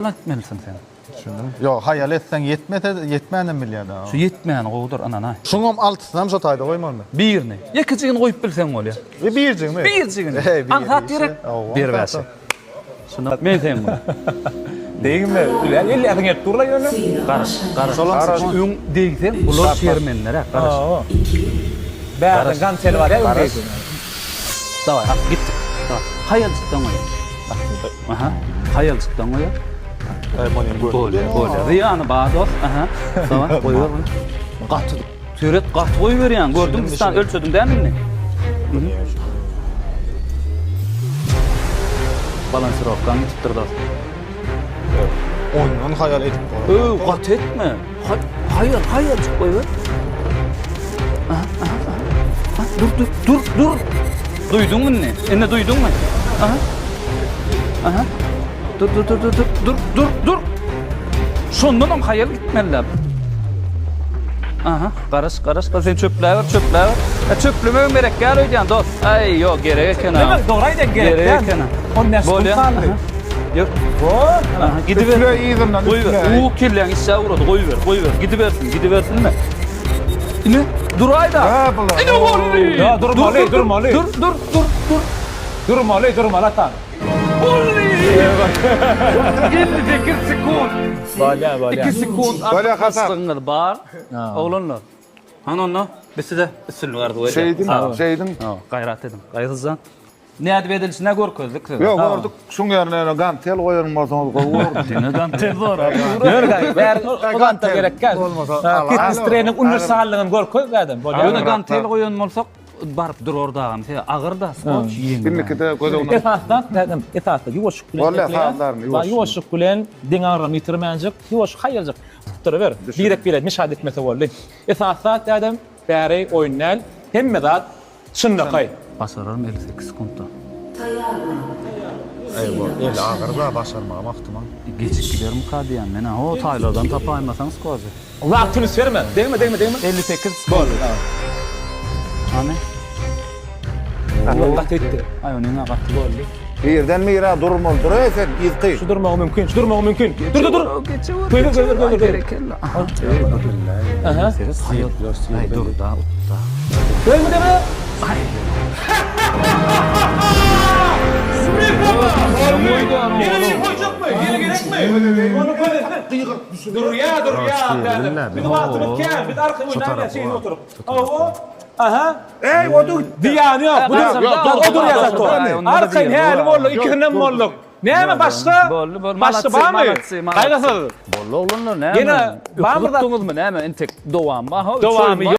Etmelisin sen. Yok hayal etsen yetmeyen bilyada. Şu yetmeyen qoğdur anana. Şuňam altysynam şotayda goýmaly. Birini. Ikicigini goýup bilsen bolýar. Birjigmi? Birjigini. Anhat gerek. Bir verse. Şunu men sen bunu. Değinme. Ulan 50 adım et durla yönü. Qaraş. Öň degsen bular şermenler ha. Qaraş. Bären gansel var ya öňde. Davay, ha gittik. Tamam. Hayalçykdan goýar. Aha. Hayalçykdan goýar. Böyle. Riyany bados. Aha. Tamam. Koyuyor. Qatı. Töret qatı koyuver yani. Gördün mü sen ölçödün değil mi? Balansировканы tutturdu. Oyundan hayal edip Qat etme. Hayal çık koyuver. Dur. Duydun mu ne? Ene duydun mu? Aha. Dur. Şondan am hayal gitmeliler. Aha, qaraş. Sen çöpläwer. Çöplüme gerek gel öýdän dost. Ay, yok gerek ekene. Demek doğraydan gerek. Gerek ekene. On näs kullandy. Yok. Aha, Gidiver. ýygynyň Koyver. U kirlen işe urady. Koyver. Gidiversin mi? Ne? Dur ayda. Ha bular. Ne oldu? Ya durmaly. Dur. Durmaly atan. Olli. 52 sekund. Bala. 2 sekund. Böyle hasar. Aslıngır bar. Oğlanlar. Hanonno. Bisize isil vardı öyle. Şeydin. Gayrat edim. Gaýgyzdan. Ne edip edilişine görkezdik. Yok gördük. Şuň ýerine gantel goýulmaz goýurdy. Seni gantel zor. Ýör gaý. Bären olanta gerek gel. Fitness training universallygyny görköz adam. Ýöne gantel goýan bolsak barıp dur ordagam. Agır da skoç ýeňi. Birlikde gözüňe. Esasdan dedim, esasda ýuwaşyk bilen. Vallahi sağlarını Ýuwaşyk bilen diňaryny ýitirmänjik, ýuwaşyk haýaljak. Tuturaber. Direk bilen müşahede etmese boldy. Esasda dedim, bäri oýnal, hemme zat çynlykay. Başararım 58 sekundda. Eyvah. El agyrda başarmagy maktyman. Geçip giderim kadiyan. Mena o taylardan tapaýmasaňyz kozy. Wagtyny verme. Degme. 58 sekund. Hani? Allah etdi. Ay onun aqatly boldy. Birden mira durmaly. Dur sen izqi. Şu durmagy mümkin. Dur. Koyver. Gerekli. Aha. Ay dur da. Degme. Geri gerek mi? Onu koy. Dur ya. Bir vaktimiz kel. Bir arka oynayla şeyini oturup. Aha. Odu. Diyan yok. Bu odur ya zaten. Arkayın hali bollu. İkisinden molluk. Näme başga? Başga barmy? Gaýlasy. Bollu oğlunlar näme? Gene barmy da? Näme entek dowam. Dowamy